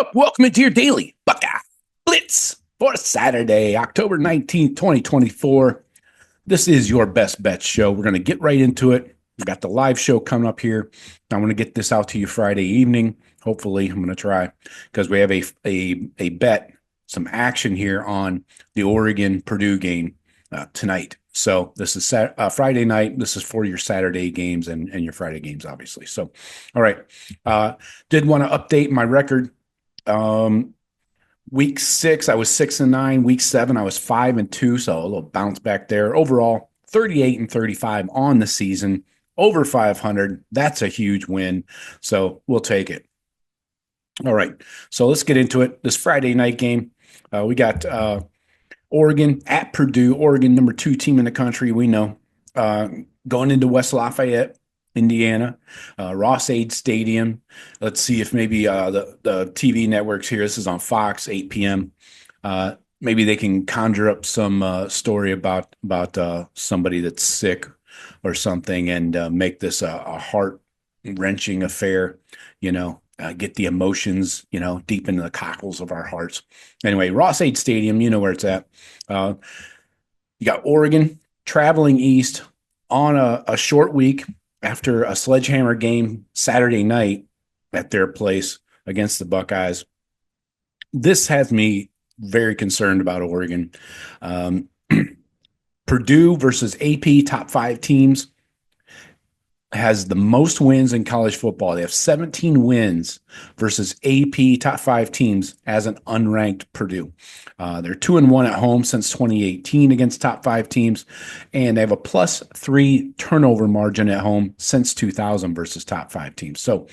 up? Welcome into your Daily Buckeye Blitz for Saturday, October 19th, 2024. This is your best bet show. We're going to get right into it. We've got the live show coming up here. I'm going to get this out to you Friday evening. Hopefully, I'm going to try because we have a bet, some action here on the Oregon-Purdue game tonight. So this is Friday night. This is for your Saturday games and your Friday games, obviously. So, all right. Did want to update my record. Week 6, I was 6-9. Week 7, I was 5-2. So a little bounce back there. Overall, 38-35 on the season, over 500. That's a huge win. So we'll take it. All right. So let's get into it. This Friday night game, we got Oregon at Purdue. Oregon, number 2 team in the country. We know going into West Lafayette, Indiana, Ross-Ade Stadium. Let's see if maybe the TV networks here, this is on Fox, 8 p.m. Maybe they can conjure up some story about somebody that's sick or something and make this a heart-wrenching affair, get the emotions, deep into the cockles of our hearts. Anyway, Ross-Ade Stadium, you know where it's at. You got Oregon traveling east on a short week after a sledgehammer game Saturday night at their place against the Buckeyes. This has me very concerned about Oregon. Purdue versus AP, top 5 teams, has the most wins in college football. They have 17 wins versus AP, top 5 teams, as an unranked Purdue. They're 2-1 at home since 2018 against top 5 teams, and they have a +3 turnover margin at home since 2000 versus top 5 teams. So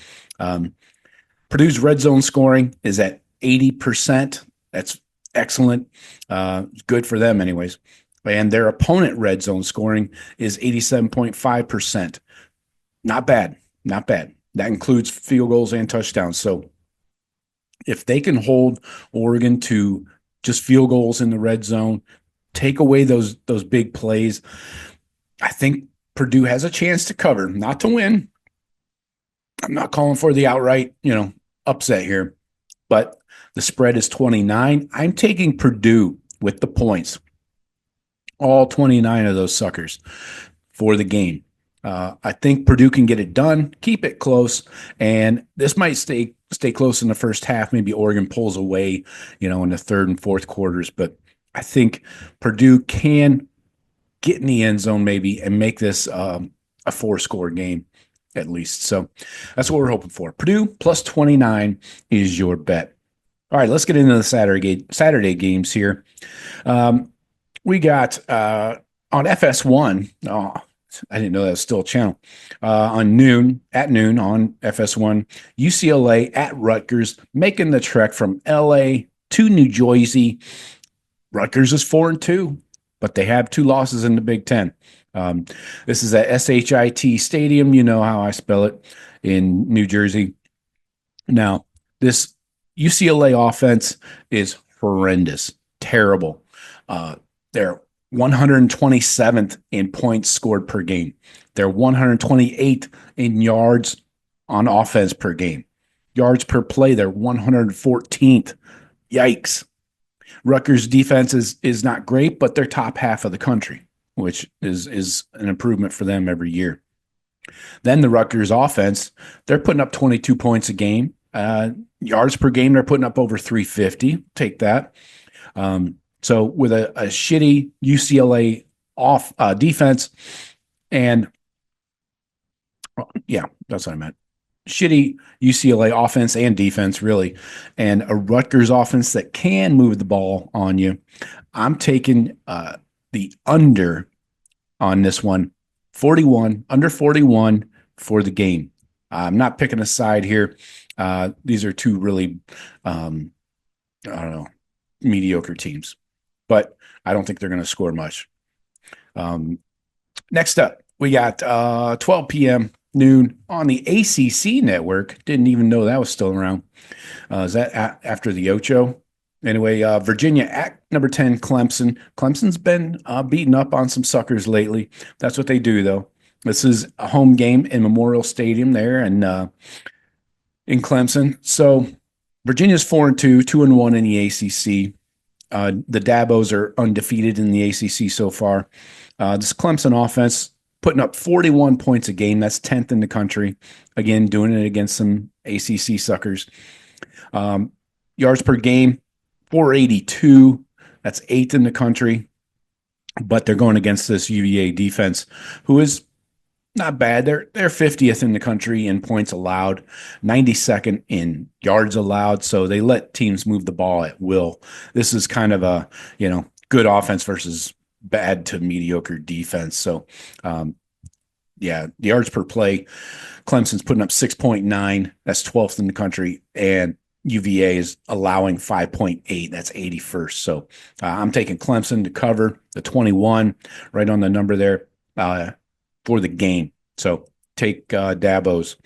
Purdue's red zone scoring is at 80%. That's excellent. Good for them anyways. And their opponent red zone scoring is 87.5%. Not bad. Not bad. That includes field goals and touchdowns. So if they can hold Oregon to just field goals in the red zone, take away those big plays, I think Purdue has a chance to cover, not to win. I'm not calling for the outright, upset here, but the spread is 29. I'm taking Purdue with the points, all 29 of those suckers for the game. I think Purdue can get it done, keep it close, and this might stay close in the first half. Maybe Oregon pulls away, in the third and fourth quarters. But I think Purdue can get in the end zone maybe and make this a 4-score game at least. So that's what we're hoping for. Purdue +29 is your bet. All right, let's get into the Saturday games here. We got on FS1. Oh, I didn't know that was still a channel. At noon on FS1, UCLA at Rutgers, making the trek from LA to New Jersey. Rutgers is 4-2, but they have 2 losses in the Big Ten. This is at SHIT Stadium. You know how I spell it, in New Jersey. Now, this UCLA offense is horrendous, terrible. They're 127th in points scored per game. They're 128th in yards on offense per game. Yards per play, they're 114th. Yikes. Rutgers' defense is not great, but they're top half of the country, which is an improvement for them every year. Then the Rutgers offense, they're putting up 22 points a game. Yards per game, they're putting up over 350. Take that. So with a shitty UCLA defense, and yeah, that's what I meant. Shitty UCLA offense and defense, really, and a Rutgers offense that can move the ball on you. I'm taking the under on this one, 41, under 41 for the game. I'm not picking a side here. These are 2 really, mediocre teams, but I don't think they're going to score much. Next up, we got 12 p.m. noon on the ACC network. Didn't even know that was still around. Is that after the Ocho? Anyway, Virginia at number 10, Clemson. Clemson's been beaten up on some suckers lately. That's what they do, though. This is a home game in Memorial Stadium there and in Clemson. So Virginia's 4-2, 2-1 in the ACC. The Dabos are undefeated in the ACC so far. This Clemson offense putting up 41 points a game. That's 10th in the country. Again, doing it against some ACC suckers. Yards per game, 482. That's 8th in the country. But they're going against this UVA defense, who is not bad. They're 50th in the country in points allowed, 92nd in yards allowed. So they let teams move the ball at will. This is kind of a, good offense versus bad to mediocre defense. So, the yards per play, Clemson's putting up 6.9. That's 12th in the country. And UVA is allowing 5.8. That's 81st. So I'm taking Clemson to cover the 21, right on the number there for the game. So take Dabos.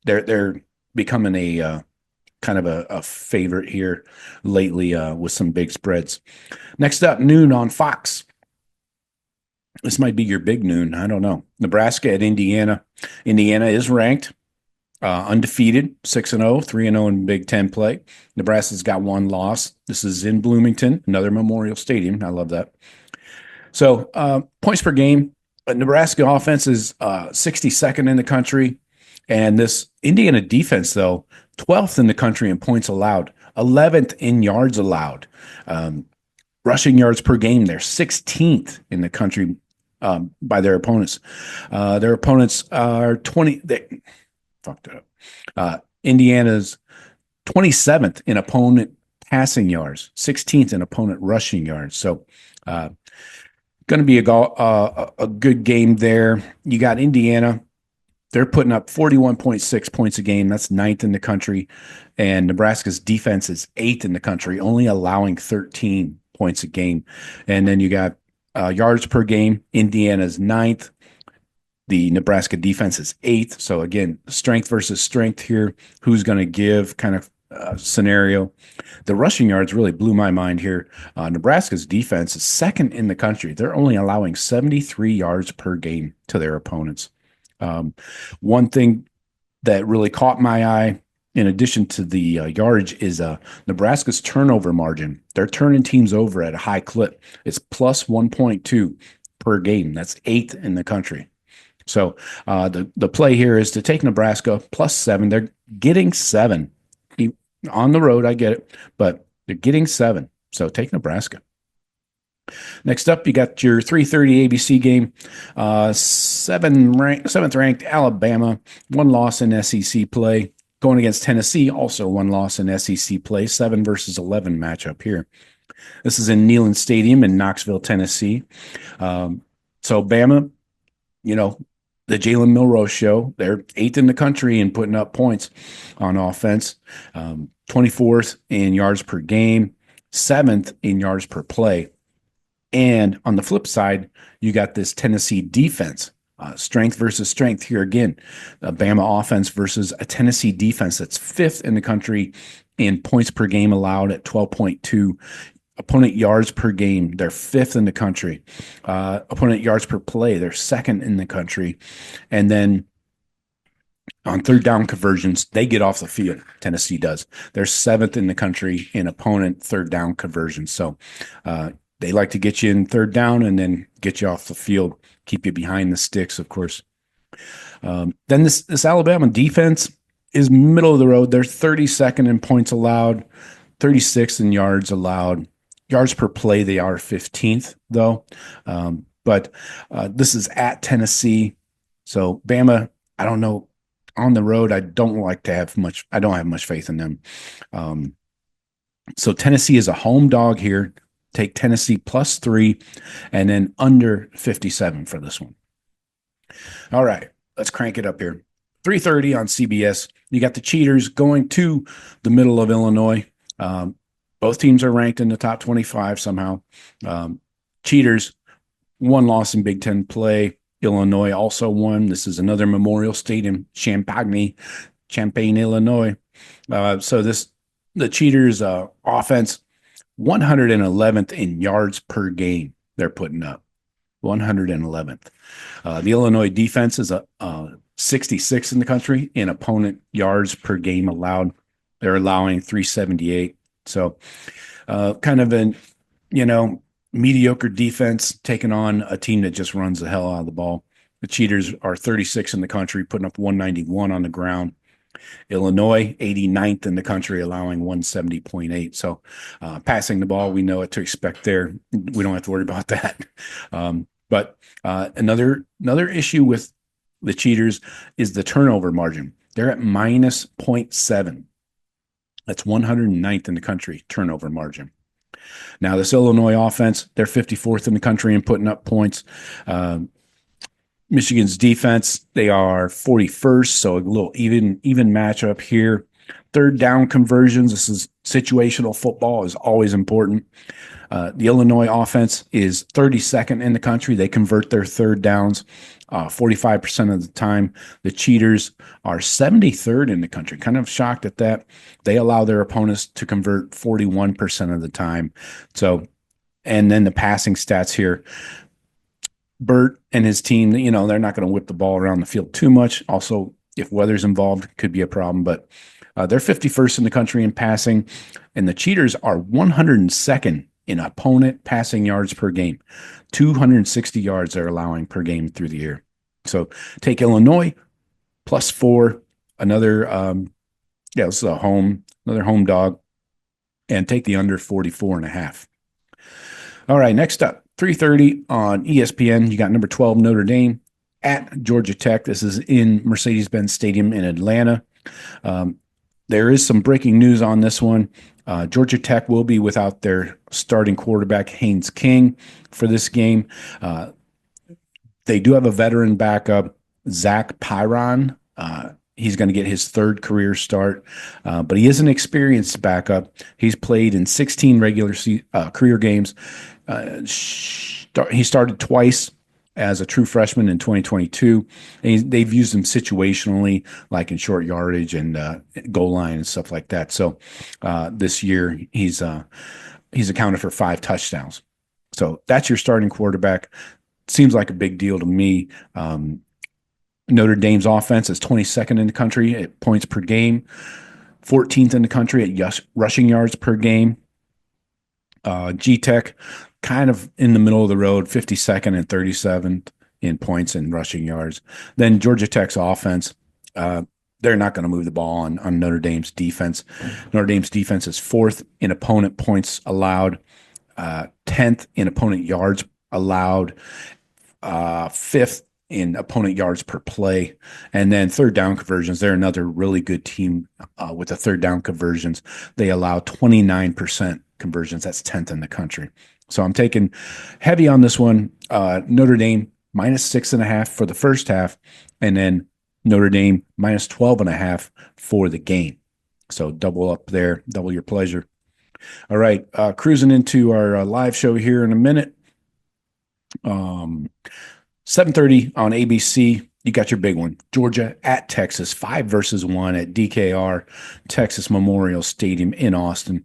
They're becoming a kind of a favorite here lately with some big spreads. Next up, noon on Fox. This might be your big noon. I don't know. Nebraska at Indiana. Indiana is ranked. Undefeated, 6-0, 3-0 in Big Ten play. Nebraska's got one loss. This is in Bloomington, another Memorial Stadium. I love that. So points per game, Nebraska offense is 62nd in the country. And this Indiana defense, though, 12th in the country in points allowed, 11th in yards allowed. Rushing yards per game, they're 16th in the country by their opponents. Their opponents are 20. Fucked it up. Indiana's 27th in opponent passing yards, 16th in opponent rushing yards. So, going to be a good game there. You got Indiana. They're putting up 41.6 points a game. That's 9th in the country. And Nebraska's defense is 8th in the country, only allowing 13 points a game. And then you got yards per game. Indiana's 9th. The Nebraska defense is 8th. So again, strength versus strength here. Who's going to give kind of scenario? The rushing yards really blew my mind here. Nebraska's defense is 2nd in the country. They're only allowing 73 yards per game to their opponents. One thing that really caught my eye, in addition to the yardage, is Nebraska's turnover margin. They're turning teams over at a high clip. It's plus 1.2 per game. That's 8th in the country. So the play here is to take Nebraska plus 7. They're getting 7 on the road. I get it, but they're getting 7. So take Nebraska. Next up, you got your 3:30 ABC game. 7th ranked Alabama, 1 loss in SEC play. Going against Tennessee, also 1 loss in SEC play. 7 versus 11 matchup here. This is in Neyland Stadium in Knoxville, Tennessee. So Bama, the Jalen Milroe show, they're 8th in the country in putting up points on offense, 24th in yards per game, 7th in yards per play. And on the flip side, you got this Tennessee defense, strength versus strength here again. Bama offense versus a Tennessee defense that's 5th in the country in points per game allowed at 12.2. Opponent yards per game, they're 5th in the country. Opponent yards per play, they're 2nd in the country. And then on third down conversions, they get off the field. Tennessee does. They're 7th in the country in opponent third down conversions. So they like to get you in third down and then get you off the field, keep you behind the sticks, of course. Then this Alabama defense is middle of the road. They're 32nd in points allowed, 36th in yards allowed. Yards per play, they are 15th, though. But this is at Tennessee. So Bama, I don't know. On the road, I don't have much faith in them. So Tennessee is a home dog here. Take Tennessee plus 3 and then under 57 for this one. All right, let's crank it up here. 3:30 on CBS. You got the Cheaters going to the middle of Illinois. Both teams are ranked in the top 25 somehow. Cheaters, 1 loss in Big Ten play. Illinois also won. This is another Memorial Stadium, Champaign, Illinois. So the Cheaters offense, 111th in yards per game they're putting up. 111th. The Illinois defense is 66th in the country in opponent yards per game allowed. They're allowing 378. So kind of an, you know, mediocre defense taking on a team that just runs the hell out of the ball. The Cheaters are 36 in the country, putting up 191 on the ground. Illinois, 89th in the country, allowing 170.8. So passing the ball, we know what to expect there. We don't have to worry about that. But another issue with the Cheaters is the turnover margin. They're at minus 0.7. That's 109th in the country, turnover margin. Now, this Illinois offense, they're 54th in the country in putting up points. Michigan's defense, they are 41st, so a little even matchup here. Third down conversions, this is situational football, is always important. The Illinois offense is 32nd in the country. They convert their third downs 45% of the time. The Cheaters are 73rd in the country. Kind of shocked at that. They allow their opponents to convert 41% of the time. So, and then the passing stats here. Burt and his team, you know, they're not going to whip the ball around the field too much. Also, if weather's involved, it could be a problem. But they're 51st in the country in passing, and the Cheaters are 102nd in opponent passing yards per game. 260 yards they're allowing per game through the air. So take Illinois +4, another this is another home dog, and take the under 44.5. All right, next up, 3:30 on ESPN. You got number 12 Notre Dame at Georgia Tech. This is in Mercedes-Benz Stadium in Atlanta. There is some breaking news on this one. Georgia Tech will be without their starting quarterback, Haynes King, for this game. They do have a veteran backup, Zach Pyron. He's going to get his third career start, but he is an experienced backup. He's played in 16 regular career games. He started twice as a true freshman in 2022. And they've used him situationally, like in short yardage and goal line and stuff like that. So this year he's accounted for 5 touchdowns. So that's your starting quarterback. Seems like a big deal to me. Notre Dame's offense is 22nd in the country at points per game, 14th in the country at rushing yards per game. G-Tech kind of in the middle of the road, 52nd and 37th in points and rushing yards. Then Georgia Tech's offense, they're not going to move the ball on Notre Dame's defense. Notre Dame's defense is 4th in opponent points allowed, 10th in opponent yards allowed, 5th in opponent yards per play. And then third down conversions, they're another really good team with the third down conversions. They allow 29% conversions. That's 10th in the country. So I'm taking heavy on this one. Notre Dame -6.5 for the first half, and then Notre Dame -12.5 for the game. So double up there, double your pleasure. All right, cruising into our live show here in a minute. 7:30 on ABC. You got your big one. Georgia at Texas, 5-1 at DKR, Texas Memorial Stadium in Austin.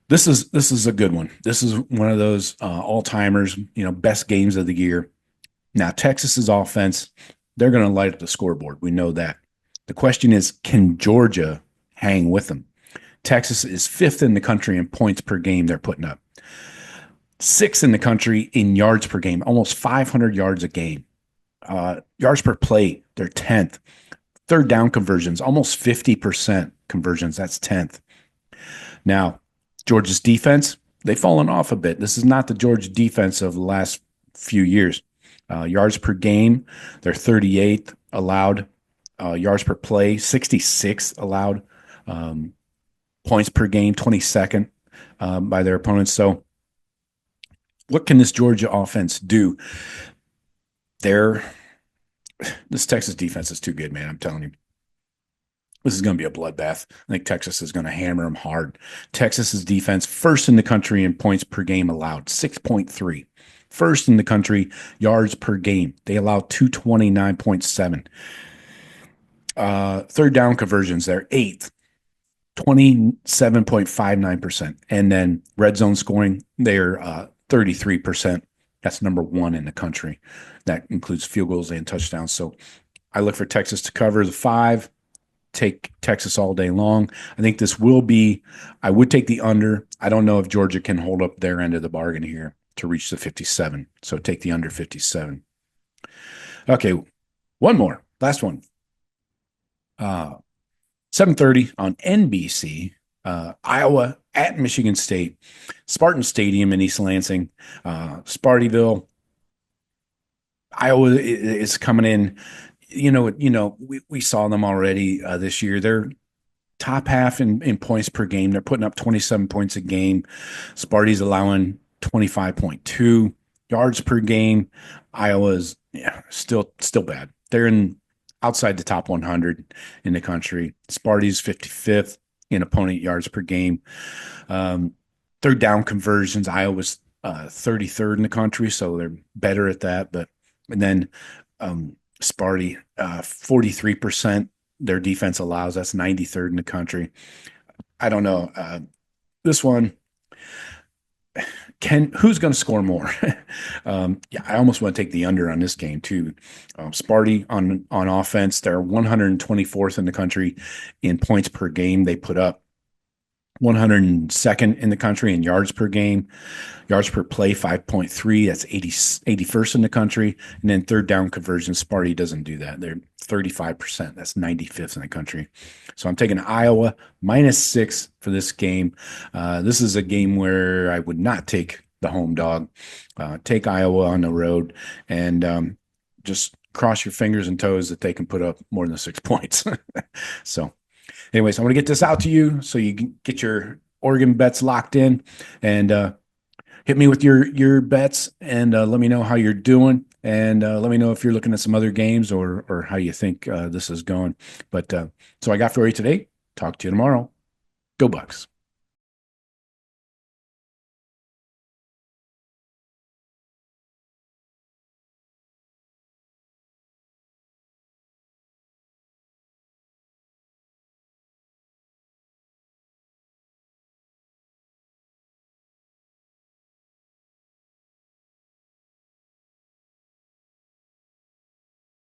This is a good one. This is one of those all-timers, best games of the year. Now, Texas's offense, they're going to light up the scoreboard. We know that. The question is, can Georgia hang with them? Texas is 5th in the country in points per game they're putting up. 6th in the country in yards per game, almost 500 yards a game. Yards per play, they're 10th. Third down conversions, almost 50% conversions. That's 10th. Now, Georgia's defense, they've fallen off a bit. This is not the Georgia defense of the last few years. Yards per game, they're 38th allowed. Yards per play, 66th allowed. Points per game, 22nd by their opponents. So what can this Georgia offense do? This Texas defense is too good, man. I'm telling you. This is going to be a bloodbath. I think Texas is going to hammer them hard. Texas's defense, 1st in the country in points per game allowed, 6.3. 1st in the country, yards per game. They allow 229.7. Third down conversions, they're 8th, 27.59%. And then red zone scoring, they're 33%. That's number 1 in the country. That includes field goals and touchdowns. So I look for Texas to cover the 5. take Texas all day long. I think this will be, I would take the under. I don't know if Georgia can hold up their end of the bargain here to reach the 57. So take the under 57. Okay, one more, last one. 7:30 on NBC. Iowa at Michigan State, Spartan Stadium in East Lansing, Spartyville. Iowa is coming in. We saw them already this year. They're top half in points per game. They're putting up 27 points a game. Sparty's allowing 25.2 yards per game. Iowa's still bad. They're in outside the top 100 in the country. Sparty's 55th in opponent yards per game. Third down conversions, Iowa's 33rd in the country, so they're better at that. And then Sparty, 43% their defense allows. That's 93rd in the country. I don't know. This one, who's going to score more? I almost want to take the under on this game too. Sparty on offense, they're 124th in the country in points per game. They put up 102nd in the country in yards per game. Yards per play, 5.3. That's 81st in the country. And then third down conversion, Sparty doesn't do that. They're 35%. That's 95th in the country. So I'm taking Iowa -6 for this game. This is a game where I would not take the home dog. Take Iowa on the road and just cross your fingers and toes that they can put up more than 6 points. So anyways, I'm going to get this out to you so you can get your Oregon bets locked in and hit me with your bets and let me know how you're doing and let me know if you're looking at some other games or how you think this is going. But so I got for you today. Talk to you tomorrow. Go Bucks.